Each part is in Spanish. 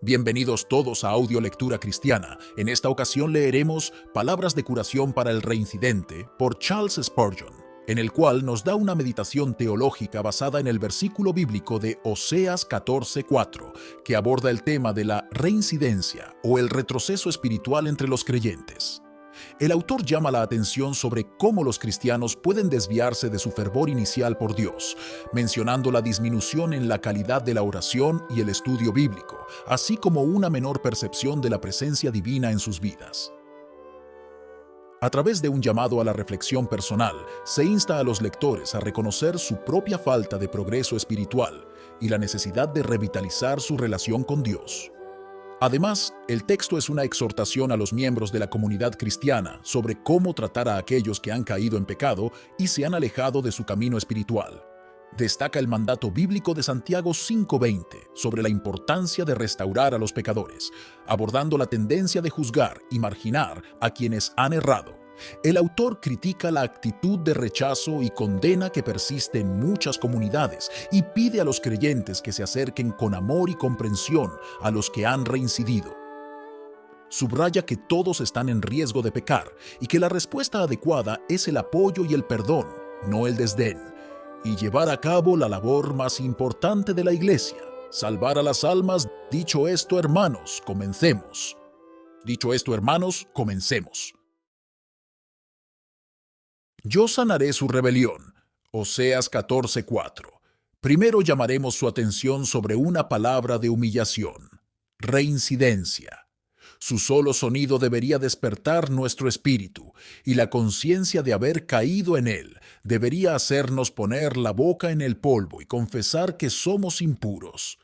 Bienvenidos todos a Audio Lectura Cristiana. En esta ocasión leeremos Palabras de curación para el reincidente por Charles Spurgeon, en el cual nos da una meditación teológica basada en el versículo bíblico de Oseas 14:4, que aborda el tema de la reincidencia o el retroceso espiritual entre los creyentes. El autor llama la atención sobre cómo los cristianos pueden desviarse de su fervor inicial por Dios, mencionando la disminución en la calidad de la oración y el estudio bíblico, así como una menor percepción de la presencia divina en sus vidas. A través de un llamado a la reflexión personal, se insta a los lectores a reconocer su propia falta de progreso espiritual y la necesidad de revitalizar su relación con Dios. Además, el texto es una exhortación a los miembros de la comunidad cristiana sobre cómo tratar a aquellos que han caído en pecado y se han alejado de su camino espiritual. Destaca el mandato bíblico de Santiago 5:20 sobre la importancia de restaurar a los pecadores, abordando la tendencia de juzgar y marginar a quienes han errado. El autor critica la actitud de rechazo y condena que persiste en muchas comunidades y pide a los creyentes que se acerquen con amor y comprensión a los que han reincidido. Subraya que todos están en riesgo de pecar y que la respuesta adecuada es el apoyo y el perdón, no el desdén, y llevar a cabo la labor más importante de la iglesia, salvar a las almas. Dicho esto, hermanos, comencemos. Yo sanaré su rebelión. Oseas 14:4. Primero llamaremos su atención sobre una palabra de humillación: reincidencia. Su solo sonido debería despertar nuestro espíritu, y la conciencia de haber caído en él debería hacernos poner la boca en el polvo y confesar que somos impuros.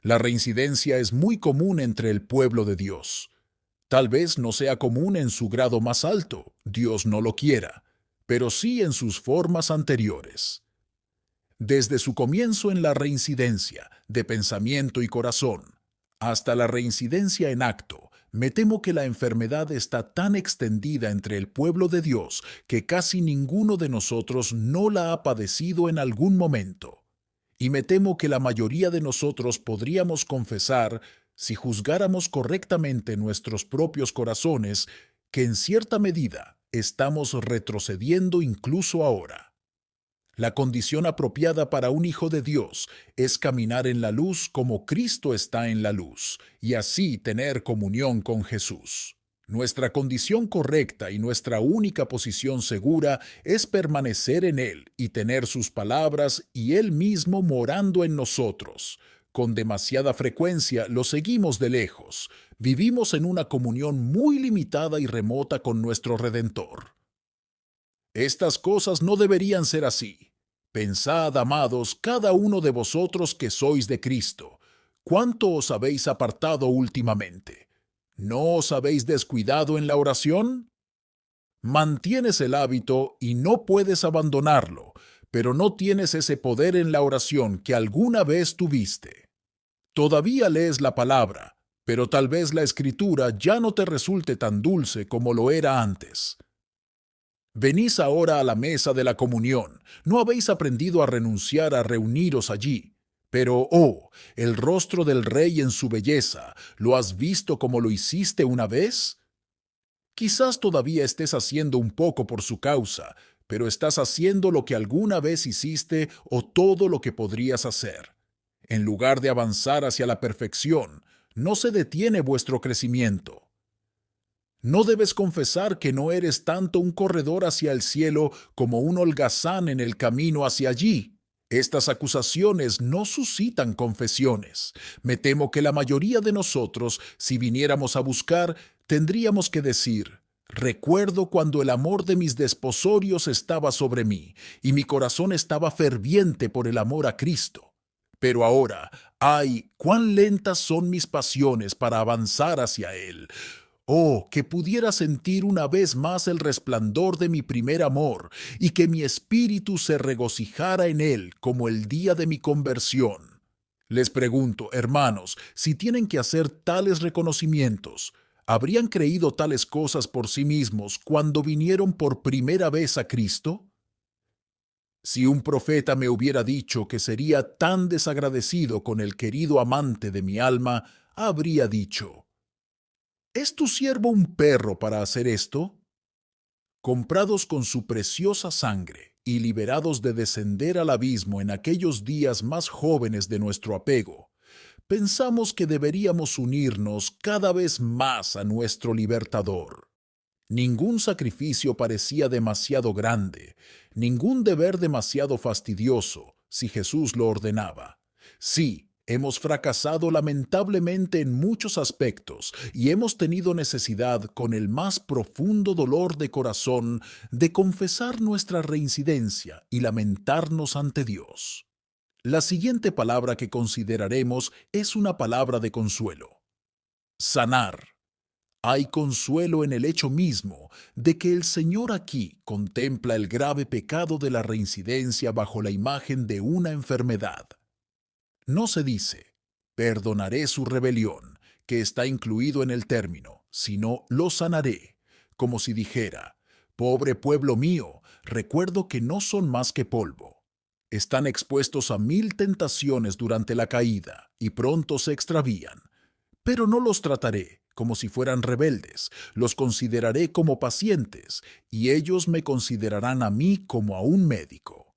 La reincidencia es muy común entre el pueblo de Dios. Tal vez no sea común en su grado más alto, Dios no lo quiera, pero sí en sus formas anteriores. Desde su comienzo en la reincidencia de pensamiento y corazón, hasta la reincidencia en acto, me temo que la enfermedad está tan extendida entre el pueblo de Dios que casi ninguno de nosotros no la ha padecido en algún momento. Y me temo que la mayoría de nosotros podríamos confesar, si juzgáramos correctamente nuestros propios corazones, que en cierta medida estamos retrocediendo incluso ahora. La condición apropiada para un hijo de Dios es caminar en la luz como Cristo está en la luz, y así tener comunión con Jesús. Nuestra condición correcta y nuestra única posición segura es permanecer en Él y tener sus palabras y Él mismo morando en nosotros. Con demasiada frecuencia lo seguimos de lejos. Vivimos en una comunión muy limitada y remota con nuestro Redentor. Estas cosas no deberían ser así. Pensad, amados, cada uno de vosotros que sois de Cristo, ¿cuánto os habéis apartado últimamente? ¿No os habéis descuidado en la oración? Mantienes el hábito y no puedes abandonarlo, pero no tienes ese poder en la oración que alguna vez tuviste. Todavía lees la palabra, pero tal vez la escritura ya no te resulte tan dulce como lo era antes. Venís ahora a la mesa de la comunión. ¿No habéis aprendido a renunciar a reuniros allí? Pero, el rostro del Rey en su belleza, ¿lo has visto como lo hiciste una vez? Quizás todavía estés haciendo un poco por su causa, pero estás haciendo lo que alguna vez hiciste o todo lo que podrías hacer. En lugar de avanzar hacia la perfección, no se detiene vuestro crecimiento. No debes confesar que no eres tanto un corredor hacia el cielo como un holgazán en el camino hacia allí. Estas acusaciones no suscitan confesiones. Me temo que la mayoría de nosotros, si viniéramos a buscar, tendríamos que decir: recuerdo cuando el amor de mis desposorios estaba sobre mí, y mi corazón estaba ferviente por el amor a Cristo. Pero ahora, ¡ay, cuán lentas son mis pasiones para avanzar hacia Él! Oh, que pudiera sentir una vez más el resplandor de mi primer amor, y que mi espíritu se regocijara en él como el día de mi conversión. Les pregunto, hermanos, si tienen que hacer tales reconocimientos, ¿habrían creído tales cosas por sí mismos cuando vinieron por primera vez a Cristo? Si un profeta me hubiera dicho que sería tan desagradecido con el querido amante de mi alma, habría dicho: ¿es tu siervo un perro para hacer esto? Comprados con su preciosa sangre y liberados de descender al abismo en aquellos días más jóvenes de nuestro apego, pensamos que deberíamos unirnos cada vez más a nuestro libertador. Ningún sacrificio parecía demasiado grande, ningún deber demasiado fastidioso, si Jesús lo ordenaba. Sí, hemos fracasado lamentablemente en muchos aspectos y hemos tenido necesidad, con el más profundo dolor de corazón, de confesar nuestra reincidencia y lamentarnos ante Dios. La siguiente palabra que consideraremos es una palabra de consuelo: sanar. Hay consuelo en el hecho mismo de que el Señor aquí contempla el grave pecado de la reincidencia bajo la imagen de una enfermedad. No se dice: perdonaré su rebelión, que está incluido en el término, sino lo sanaré, como si dijera: pobre pueblo mío, recuerdo que no son más que polvo. Están expuestos a 1000 tentaciones durante la caída y pronto se extravían. Pero no los trataré como si fueran rebeldes, los consideraré como pacientes, y ellos me considerarán a mí como a un médico.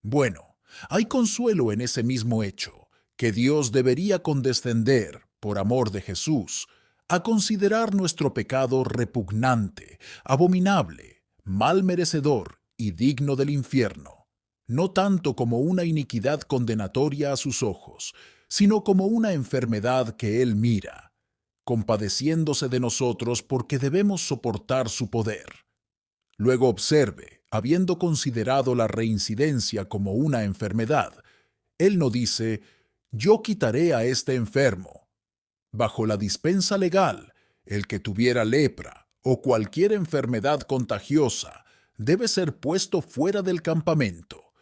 Bueno, hay consuelo en ese mismo hecho, que Dios debería condescender, por amor de Jesús, a considerar nuestro pecado repugnante, abominable, mal merecedor y digno del infierno, no tanto como una iniquidad condenatoria a sus ojos, sino como una enfermedad que Él mira, compadeciéndose de nosotros porque debemos soportar su poder. Luego observe: habiendo considerado la reincidencia como una enfermedad, Él no dice: yo quitaré a este enfermo. Bajo la dispensa legal, el que tuviera lepra o cualquier enfermedad contagiosa debe ser puesto fuera del campamento.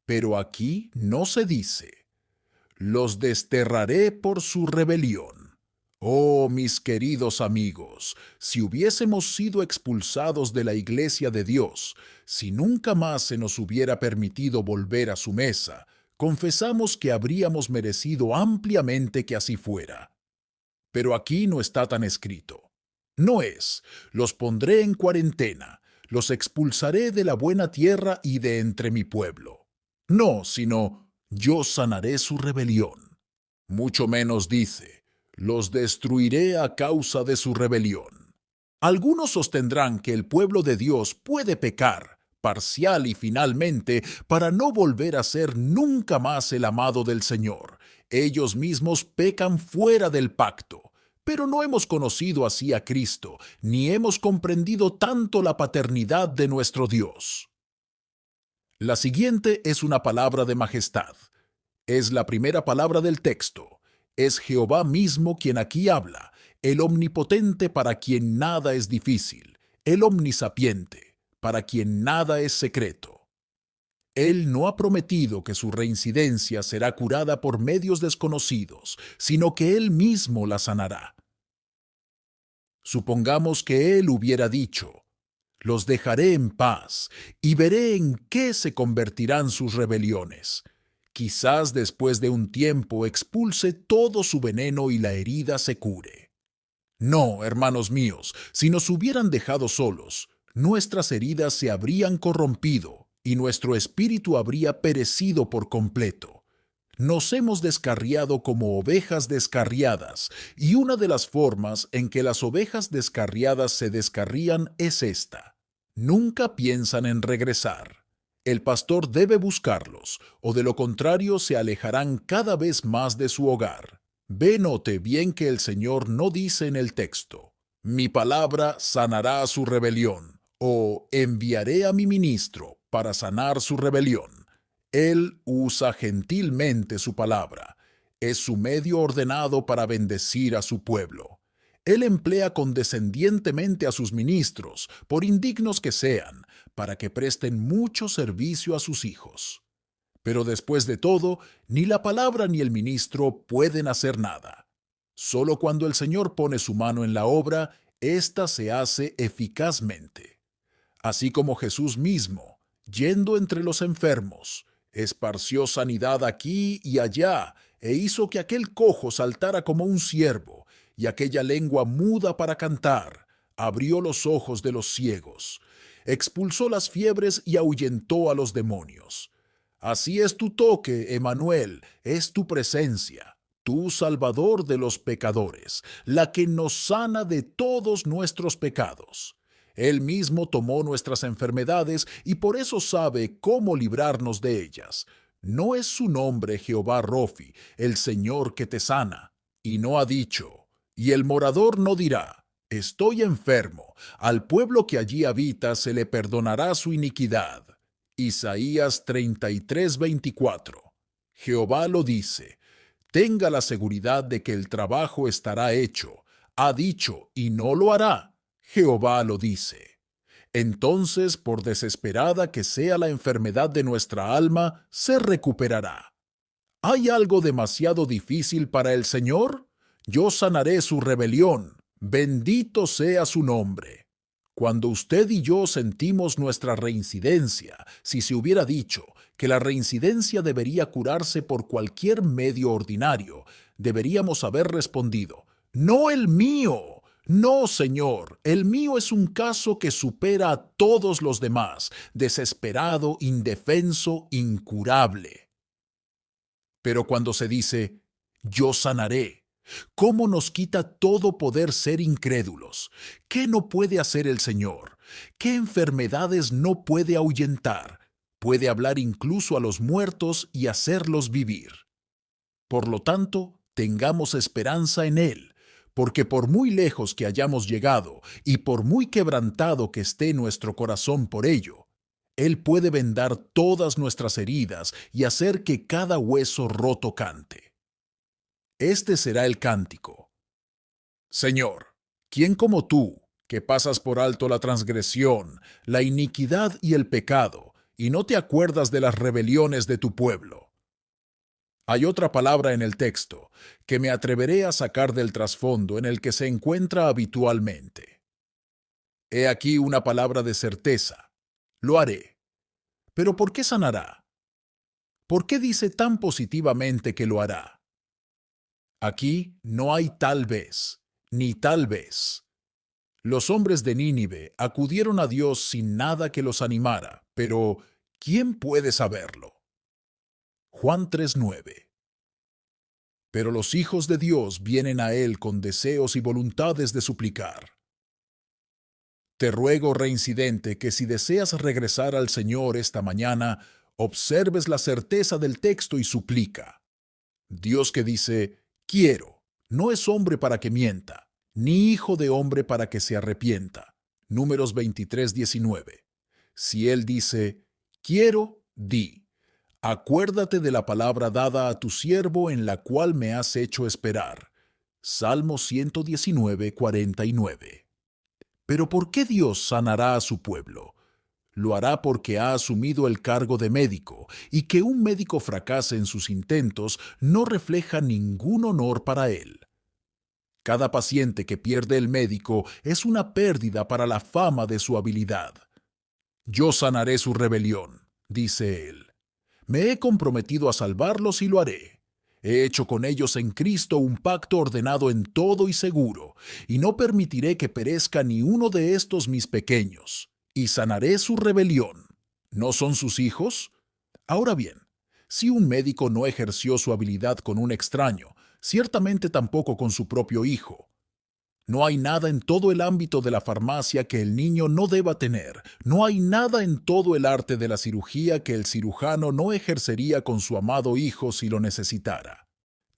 Pero aquí no se dice: los desterraré por su rebelión. Oh, mis queridos amigos, si hubiésemos sido expulsados de la iglesia de Dios, si nunca más se nos hubiera permitido volver a su mesa, confesamos que habríamos merecido ampliamente que así fuera. Pero aquí no está tan escrito. No es: los pondré en cuarentena, los expulsaré de la buena tierra y de entre mi pueblo. No, sino: yo sanaré su rebelión. Mucho menos dice: los destruiré a causa de su rebelión. Algunos sostendrán que el pueblo de Dios puede pecar, parcial y finalmente, para no volver a ser nunca más el amado del Señor. Ellos mismos pecan fuera del pacto. Pero no hemos conocido así a Cristo, ni hemos comprendido tanto la paternidad de nuestro Dios. La siguiente es una palabra de majestad. Es la primera palabra del texto. Es Jehová mismo quien aquí habla, el omnipotente para quien nada es difícil, el omnisapiente para quien nada es secreto. Él no ha prometido que su reincidencia será curada por medios desconocidos, sino que Él mismo la sanará. Supongamos que Él hubiera dicho: los dejaré en paz y veré en qué se convertirán sus rebeliones. Quizás después de un tiempo expulse todo su veneno y la herida se cure. No, hermanos míos, si nos hubieran dejado solos, nuestras heridas se habrían corrompido y nuestro espíritu habría perecido por completo. Nos hemos descarriado como ovejas descarriadas, y una de las formas en que las ovejas descarriadas se descarrían es esta: nunca piensan en regresar. El pastor debe buscarlos, o de lo contrario se alejarán cada vez más de su hogar. Note bien que el Señor no dice en el texto: mi palabra sanará su rebelión, o enviaré a mi ministro para sanar su rebelión. Él usa gentilmente su palabra. Es su medio ordenado para bendecir a su pueblo. Él emplea condescendientemente a sus ministros, por indignos que sean, para que presten mucho servicio a sus hijos. Pero después de todo, ni la palabra ni el ministro pueden hacer nada. Solo cuando el Señor pone su mano en la obra, ésta se hace eficazmente. Así como Jesús mismo, yendo entre los enfermos, esparció sanidad aquí y allá, e hizo que aquel cojo saltara como un ciervo, y aquella lengua muda para cantar. Abrió los ojos de los ciegos, expulsó las fiebres y ahuyentó a los demonios. Así es tu toque, Emanuel, es tu presencia, tu Salvador de los pecadores, la que nos sana de todos nuestros pecados. Él mismo tomó nuestras enfermedades y por eso sabe cómo librarnos de ellas. No es su nombre Jehová Rofi, el Señor que te sana, y no ha dicho, y el morador no dirá, estoy enfermo, al pueblo que allí habita se le perdonará su iniquidad. Isaías 33:24. Jehová lo dice, tenga la seguridad de que el trabajo estará hecho, ha dicho y no lo hará. Jehová lo dice. Entonces, por desesperada que sea la enfermedad de nuestra alma, se recuperará. ¿Hay algo demasiado difícil para el Señor? Yo sanaré su rebelión. Bendito sea su nombre. Cuando usted y yo sentimos nuestra reincidencia, si se hubiera dicho que la reincidencia debería curarse por cualquier medio ordinario, deberíamos haber respondido, no el mío. No, Señor, el mío es un caso que supera a todos los demás, desesperado, indefenso, incurable. Pero cuando se dice, yo sanaré, ¿cómo nos quita todo poder ser incrédulos? ¿Qué no puede hacer el Señor? ¿Qué enfermedades no puede ahuyentar? Puede hablar incluso a los muertos y hacerlos vivir. Por lo tanto, tengamos esperanza en Él, porque por muy lejos que hayamos llegado y por muy quebrantado que esté nuestro corazón por ello, Él puede vendar todas nuestras heridas y hacer que cada hueso roto cante. Este será el cántico. Señor, ¿quién como tú, que pasas por alto la transgresión, la iniquidad y el pecado, y no te acuerdas de las rebeliones de tu pueblo? Hay otra palabra en el texto que me atreveré a sacar del trasfondo en el que se encuentra habitualmente. He aquí una palabra de certeza. Lo haré. ¿Pero por qué sanará? ¿Por qué dice tan positivamente que lo hará? Aquí no hay tal vez, ni tal vez. Los hombres de Nínive acudieron a Dios sin nada que los animara, pero ¿quién puede saberlo? Juan 3:9. Pero los hijos de Dios vienen a Él con deseos y voluntades de suplicar. Te ruego, reincidente, que si deseas regresar al Señor esta mañana, observes la certeza del texto y suplica. Dios que dice, quiero, no es hombre para que mienta, ni hijo de hombre para que se arrepienta. Números 23:19. Si Él dice, quiero, di. Acuérdate de la palabra dada a tu siervo en la cual me has hecho esperar. Salmo 119:49. Pero ¿por qué Dios sanará a su pueblo? Lo hará porque ha asumido el cargo de médico, y que un médico fracase en sus intentos no refleja ningún honor para él. Cada paciente que pierde el médico es una pérdida para la fama de su habilidad. Yo sanaré su rebelión, dice él. Me he comprometido a salvarlos y lo haré. He hecho con ellos en Cristo un pacto ordenado en todo y seguro, y no permitiré que perezca ni uno de estos mis pequeños, y sanaré su rebelión. ¿No son sus hijos? Ahora bien, si un médico no ejerció su habilidad con un extraño, ciertamente tampoco con su propio hijo. No hay nada en todo el ámbito de la farmacia que el niño no deba tener. No hay nada en todo el arte de la cirugía que el cirujano no ejercería con su amado hijo si lo necesitara.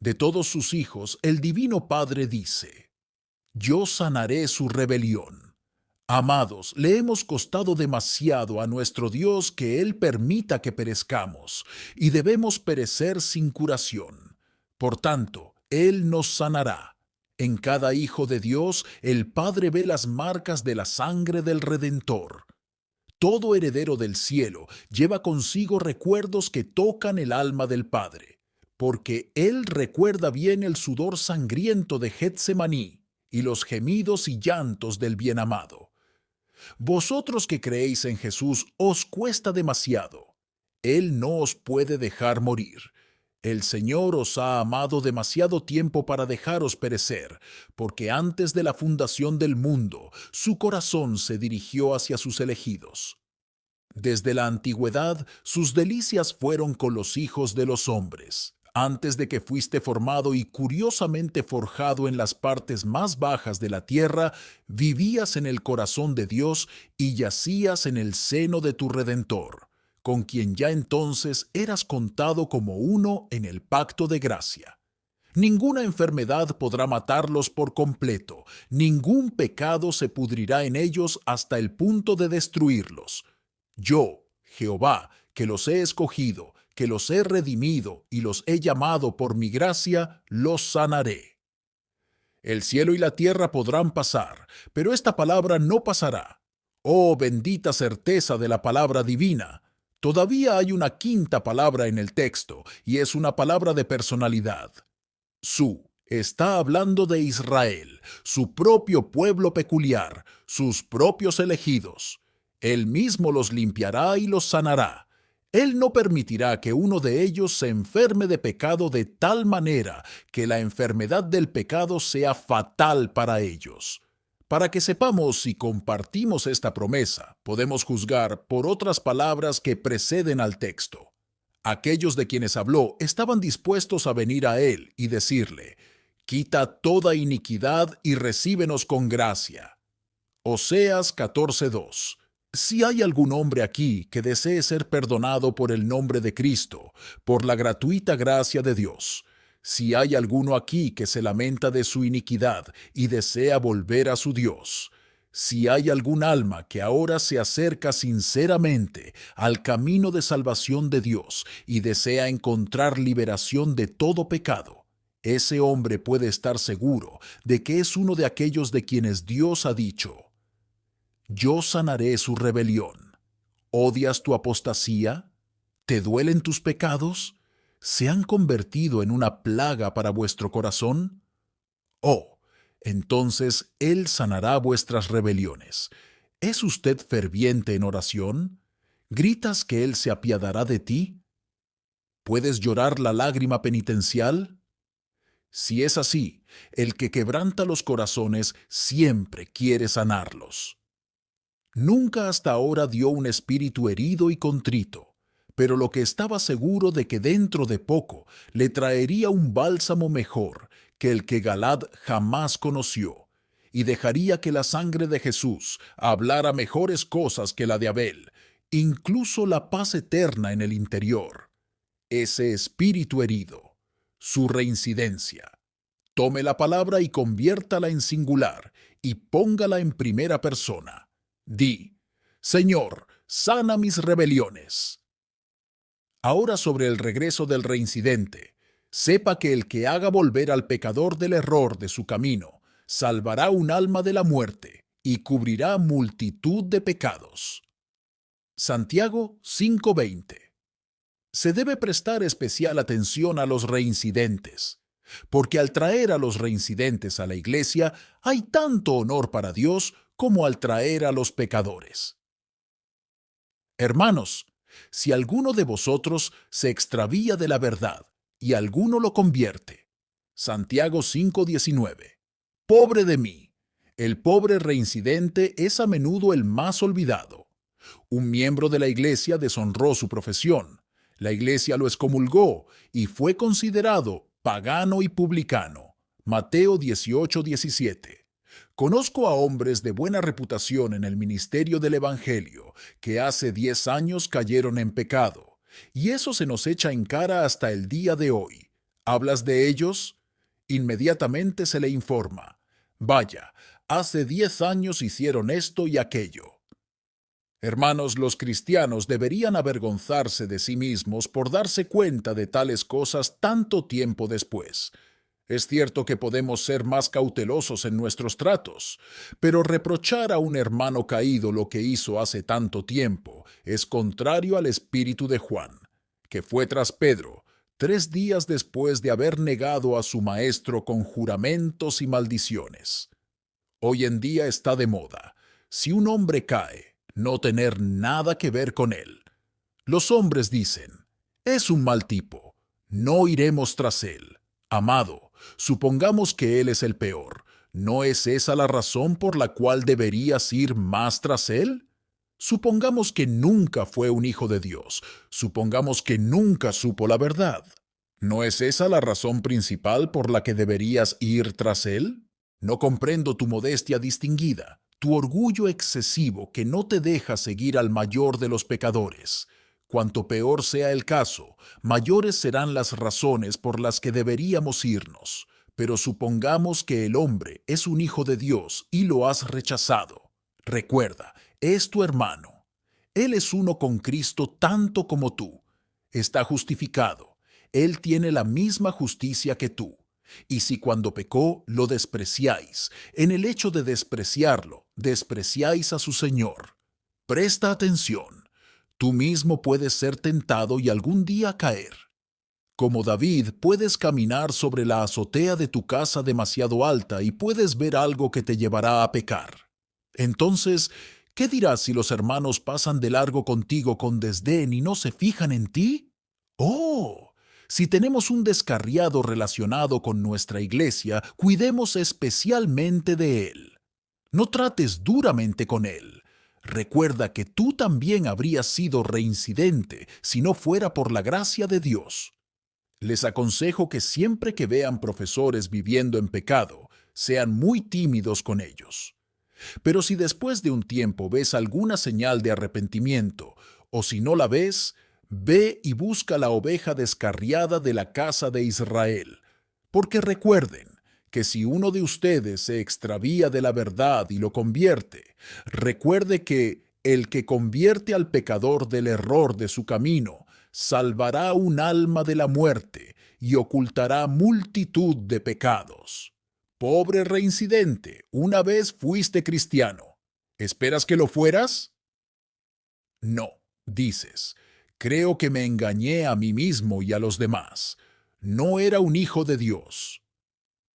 De todos sus hijos, el Divino Padre dice, yo sanaré su rebelión. Amados, le hemos costado demasiado a nuestro Dios que Él permita que perezcamos, y debemos perecer sin curación. Por tanto, Él nos sanará. En cada hijo de Dios, el Padre ve las marcas de la sangre del Redentor. Todo heredero del cielo lleva consigo recuerdos que tocan el alma del Padre, porque Él recuerda bien el sudor sangriento de Getsemaní y los gemidos y llantos del bienamado. Vosotros que creéis en Jesús os cuesta demasiado. Él no os puede dejar morir. El Señor os ha amado demasiado tiempo para dejaros perecer, porque antes de la fundación del mundo, su corazón se dirigió hacia sus elegidos. Desde la antigüedad, sus delicias fueron con los hijos de los hombres. Antes de que fuiste formado y curiosamente forjado en las partes más bajas de la tierra, vivías en el corazón de Dios y yacías en el seno de tu Redentor, con quien ya entonces eras contado como uno en el pacto de gracia. Ninguna enfermedad podrá matarlos por completo, ningún pecado se pudrirá en ellos hasta el punto de destruirlos. Yo, Jehová, que los he escogido, que los he redimido y los he llamado por mi gracia, los sanaré. El cielo y la tierra podrán pasar, pero esta palabra no pasará. Oh, bendita certeza de la palabra divina. Todavía hay una quinta palabra en el texto, y es una palabra de personalidad. Su está hablando de Israel, su propio pueblo peculiar, sus propios elegidos. Él mismo los limpiará y los sanará. Él no permitirá que uno de ellos se enferme de pecado de tal manera que la enfermedad del pecado sea fatal para ellos. Para que sepamos si compartimos esta promesa, podemos juzgar por otras palabras que preceden al texto. Aquellos de quienes habló estaban dispuestos a venir a él y decirle: «Quita toda iniquidad y recíbenos con gracia». Oseas 14:2. Si hay algún hombre aquí que desee ser perdonado por el nombre de Cristo, por la gratuita gracia de Dios, si hay alguno aquí que se lamenta de su iniquidad y desea volver a su Dios, si hay algún alma que ahora se acerca sinceramente al camino de salvación de Dios y desea encontrar liberación de todo pecado, ese hombre puede estar seguro de que es uno de aquellos de quienes Dios ha dicho: «Yo sanaré su rebelión». ¿Odias tu apostasía? ¿Te duelen tus pecados? ¿Se han convertido en una plaga para vuestro corazón? Oh, entonces Él sanará vuestras rebeliones. ¿Es usted ferviente en oración? ¿Gritas que Él se apiadará de ti? ¿Puedes llorar la lágrima penitencial? Si es así, el que quebranta los corazones siempre quiere sanarlos. Nunca hasta ahora dio un espíritu herido y contrito, pero lo que estaba seguro de que dentro de poco le traería un bálsamo mejor que el que Galaad jamás conoció, y dejaría que la sangre de Jesús hablara mejores cosas que la de Abel, incluso la paz eterna en el interior. Ese espíritu herido, su reincidencia. Tome la palabra y conviértala en singular, y póngala en primera persona. Di: «Señor, sana mis rebeliones». Ahora, sobre el regreso del reincidente, sepa que el que haga volver al pecador del error de su camino, salvará un alma de la muerte y cubrirá multitud de pecados. Santiago 5:20. Se debe prestar especial atención a los reincidentes, porque al traer a los reincidentes a la iglesia hay tanto honor para Dios como al traer a los pecadores. Hermanos, si alguno de vosotros se extravía de la verdad y alguno lo convierte. Santiago 5:19. Pobre de mí. El pobre reincidente es a menudo el más olvidado. Un miembro de la iglesia deshonró su profesión. La iglesia lo excomulgó y fue considerado pagano y publicano. Mateo 18:17. Conozco a hombres de buena reputación en el ministerio del Evangelio que hace 10 años cayeron en pecado, y eso se nos echa en cara hasta el día de hoy. ¿Hablas de ellos? Inmediatamente se le informa: «Vaya, hace 10 años hicieron esto y aquello». Hermanos, los cristianos deberían avergonzarse de sí mismos por darse cuenta de tales cosas tanto tiempo después. Es cierto que podemos ser más cautelosos en nuestros tratos, pero reprochar a un hermano caído lo que hizo hace tanto tiempo es contrario al espíritu de Juan, que fue tras Pedro 3 días después de haber negado a su maestro con juramentos y maldiciones. Hoy en día está de moda, si un hombre cae, no tener nada que ver con él. Los hombres dicen: «Es un mal tipo, No iremos tras él. Amado, supongamos que él es el peor. ¿No es esa la razón por la cual deberías ir más tras él? Supongamos que nunca fue un hijo de Dios. Supongamos que nunca supo la verdad. ¿No es esa la razón principal por la que deberías ir tras él? No comprendo tu modestia distinguida, tu orgullo excesivo que no te deja seguir al mayor de los pecadores. Cuanto peor sea el caso, mayores serán las razones por las que deberíamos irnos. Pero supongamos que el hombre es un hijo de Dios y lo has rechazado. Recuerda, es tu hermano. Él es uno con Cristo tanto como tú. Está justificado. Él tiene la misma justicia que tú. Y si cuando pecó lo despreciáis, en el hecho de despreciarlo, despreciáis a su Señor. Presta atención. Tú mismo puedes ser tentado y algún día caer. Como David, puedes caminar sobre la azotea de tu casa demasiado alta y puedes ver algo que te llevará a pecar. Entonces, ¿qué dirás si los hermanos pasan de largo contigo con desdén y no se fijan en ti? ¡Oh! Si tenemos un descarriado relacionado con nuestra iglesia, cuidemos especialmente de él. No trates duramente con él. Recuerda que tú también habrías sido reincidente si no fuera por la gracia de Dios. Les aconsejo que siempre que vean profesores viviendo en pecado, sean muy tímidos con ellos. Pero si después de un tiempo ves alguna señal de arrepentimiento, o si no la ves, ve y busca la oveja descarriada de la casa de Israel. Porque recuerden que si uno de ustedes se extravía de la verdad y lo convierte, recuerde que el que convierte al pecador del error de su camino, salvará un alma de la muerte y ocultará multitud de pecados. Pobre reincidente, una vez fuiste cristiano. ¿Esperas que lo fueras? No, dices. Creo que me engañé a mí mismo y a los demás. No era un hijo de Dios.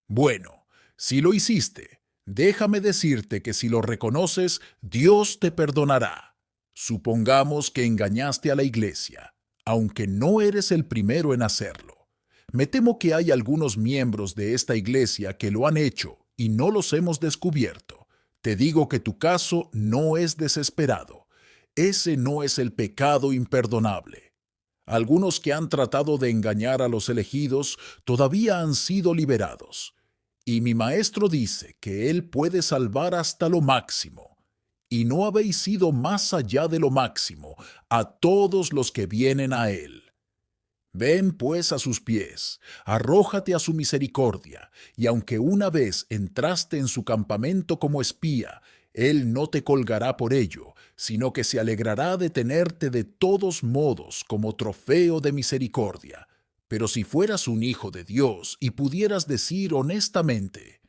Bueno, si lo hiciste, déjame decirte que si lo reconoces, Dios te perdonará. Supongamos que engañaste a la iglesia, aunque no eres el primero en hacerlo. Me temo que hay algunos miembros de esta iglesia que lo han hecho y no los hemos descubierto. Te digo que tu caso no es desesperado. Ese no es el pecado imperdonable. Algunos que han tratado de engañar a los elegidos todavía han sido liberados. Y mi maestro dice que Él puede salvar hasta lo máximo. Y no habéis ido más allá de lo máximo a todos los que vienen a Él. Ven pues a sus pies, arrójate a su misericordia, y aunque una vez entraste en su campamento como espía, Él no te colgará por ello, sino que se alegrará de tenerte de todos modos como trofeo de misericordia. Pero si fueras un hijo de Dios y pudieras decir honestamente,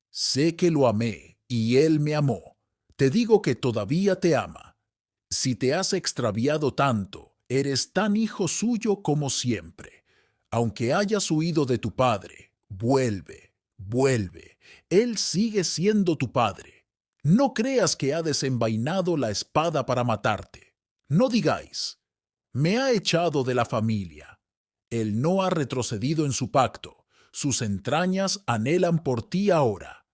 sé que lo amé y Él me amó, te digo que todavía te ama. Si te has extraviado tanto, eres tan hijo suyo como siempre. Aunque hayas huido de tu padre, vuelve, vuelve. Él sigue siendo tu padre. No creas que ha desenvainado la espada para matarte. No digáis, me ha echado de la familia. Él no ha retrocedido en su pacto. Sus entrañas anhelan por ti ahora.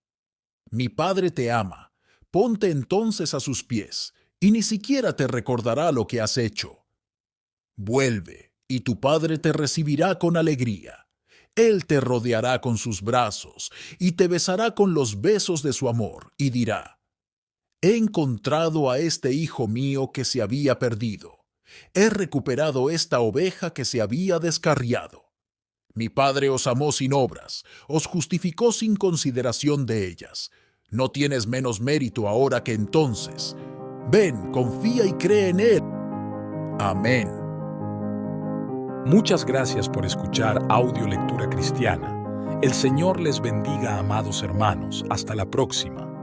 Mi padre te ama. Ponte entonces a sus pies, y ni siquiera te recordará lo que has hecho. Vuelve, y tu padre te recibirá con alegría. Él te rodeará con sus brazos, y te besará con los besos de su amor, y dirá, he encontrado a este hijo mío que se había perdido. He recuperado esta oveja que se había descarriado. Mi padre os amó sin obras, os justificó sin consideración de ellas. No tienes menos mérito ahora que entonces. Ven, confía y cree en Él. Amén. Muchas gracias por escuchar Audio Lectura Cristiana. El Señor les bendiga, amados hermanos. Hasta la próxima.